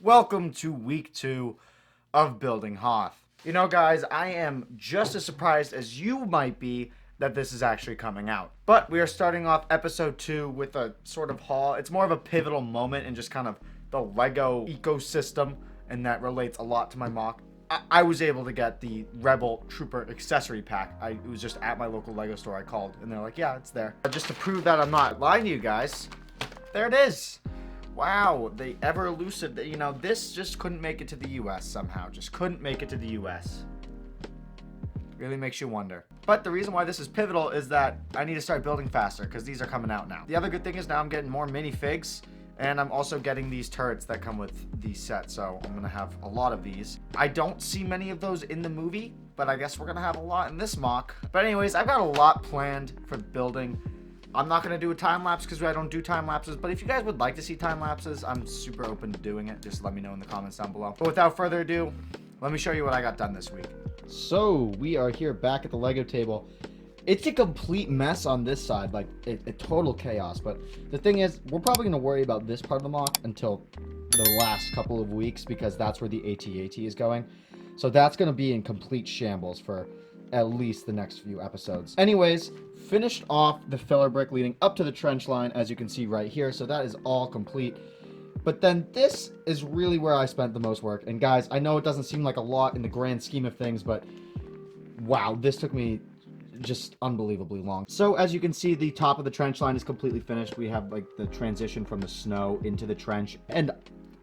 Welcome to week 2 of Building Hoth. You know, guys, I am just as surprised as you might be that this is actually coming out. But we are starting off episode 2 with a sort of haul. It's more of a pivotal moment in just kind of the Lego ecosystem, and that relates a lot to my mock. I was able to get the Rebel Trooper accessory pack. It was just at my local Lego store. I called, and they're like, yeah, it's there. Just to prove that I'm not lying to you guys, there it is. Wow, the ever elusive, this just couldn't make it to the US somehow. Just couldn't make it to the US. Really makes you wonder. But the reason why this is pivotal is that I need to start building faster because these are coming out now. The other good thing is now I'm getting more minifigs, and I'm also getting these turrets that come with the set, so I'm gonna have a lot of these. I don't see many of those in the movie, but I guess we're gonna have a lot in this mock. But anyways, I've got a lot planned for building. I'm not going to do a time lapse because I don't do time lapses, but if you guys would like to see time lapses, I'm super open to doing it. Just let me know in the comments down below. But without further ado, let me show you what I got done this week. So we are here back at the Lego table. It's a complete mess on this side, like a total chaos. But the thing is, we're probably going to worry about this part of the mock until the last couple of weeks because that's where the AT-AT is going. So that's going to be in complete shambles for at least the next few episodes. Anyways, finished off the filler brick leading up to the trench line, as you can see right here. So that is all complete. But then this is really where I spent the most work. And guys, I know it doesn't seem like a lot in the grand scheme of things, but wow, this took me just unbelievably long. So as you can see, the top of the trench line is completely finished. We have like the transition from the snow into the trench. And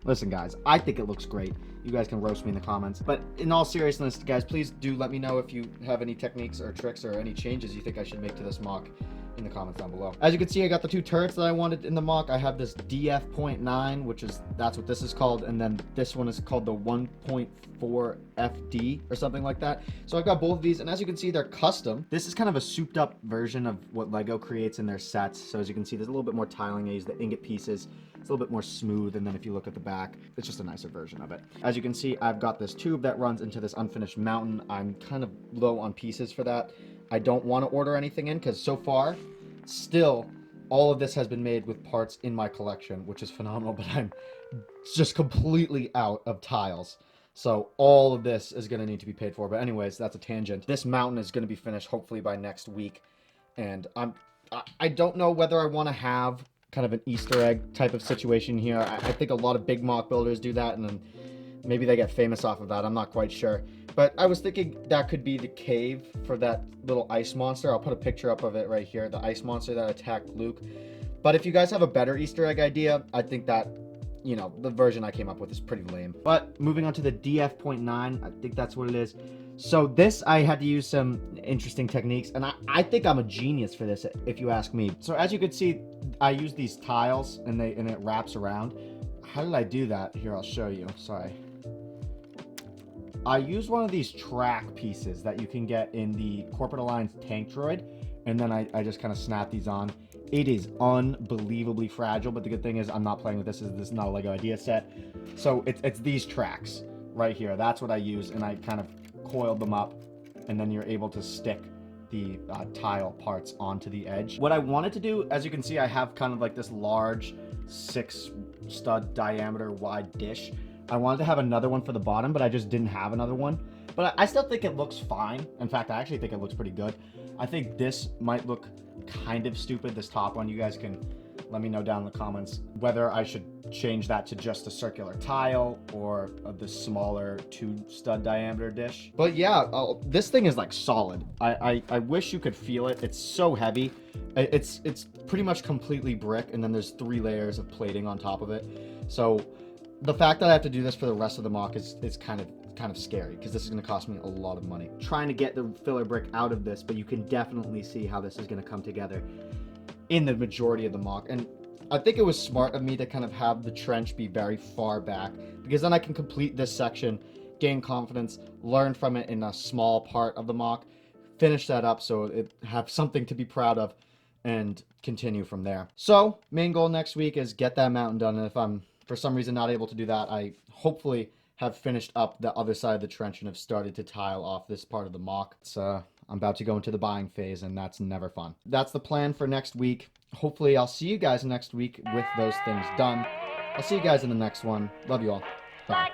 listen, guys, I think it looks great. You guys can roast me in the comments. But in all seriousness, guys, please do let me know if you have any techniques or tricks or any changes you think I should make to this mock in the comments down below. As you can see, I got the two turrets that I wanted in the mock. I have this DF.9, that's what this is called. And then this one is called the 1.4 FD or something like that. So I've got both of these. And as you can see, they're custom. This is kind of a souped up version of what Lego creates in their sets. So as you can see, there's a little bit more tiling. I use the ingot pieces. It's a little bit more smooth, and then if you look at the back, it's just a nicer version of it. As you can see, I've got this tube that runs into this unfinished mountain. I'm kind of low on pieces for that. I don't want to order anything in because so far, still, all of this has been made with parts in my collection, which is phenomenal, but I'm just completely out of tiles. So all of this is going to need to be paid for. But anyways, that's a tangent. This mountain is going to be finished hopefully by next week. And I don't know whether I want to have kind of an Easter egg type of situation here. I think a lot of big mock builders do that, and then maybe they get famous off of that. I'm not quite sure. But I was thinking that could be the cave for that little ice monster. I'll put a picture up of it right here, the ice monster that attacked Luke. But if you guys have a better Easter egg idea, I think that, the version I came up with is pretty lame. But moving on to the DF.9, I think that's what it is. So this, I had to use some interesting techniques, and I think I'm a genius for this, if you ask me. So as you can see, I use these tiles, and it wraps around. How did I do that? Here, I'll show you. Sorry. I use one of these track pieces that you can get in the Corporate Alliance tank droid, and then I just kind of snap these on. It is unbelievably fragile, but the good thing is I'm not playing with this. This is not a Lego idea set. So it's these tracks right here. That's what I use, and I kind of coiled them up, and then you're able to stick the tile parts onto the edge. What I wanted to do, as you can see, I have kind of like this large 6 stud diameter wide dish. I wanted to have another one for the bottom, but I just didn't have another one. But I still think it looks fine. In fact, I actually think it looks pretty good. I think this might look kind of stupid, this top one. You guys can let me know down in the comments whether I should change that to just a circular tile or the smaller 2 stud diameter dish. But yeah, this thing is like solid. I wish you could feel it. It's so heavy. It's pretty much completely brick, and then there's 3 layers of plating on top of it. So the fact that I have to do this for the rest of the mock is kind of scary because this is going to cost me a lot of money. Trying to get the filler brick out of this, but you can definitely see how this is going to come together in the majority of the mock. And I think it was smart of me to kind of have the trench be very far back, because then I can complete this section, gain confidence, learn from it in a small part of the mock, finish that up so it have something to be proud of, and continue from there. So main goal next week is get that mountain done, and if I'm for some reason not able to do that, I hopefully have finished up the other side of the trench and have started to tile off this part of the mock. I'm about to go into the buying phase, and that's never fun. That's the plan for next week. Hopefully I'll see you guys next week with those things done. I'll see you guys in the next one. Love you all. Bye.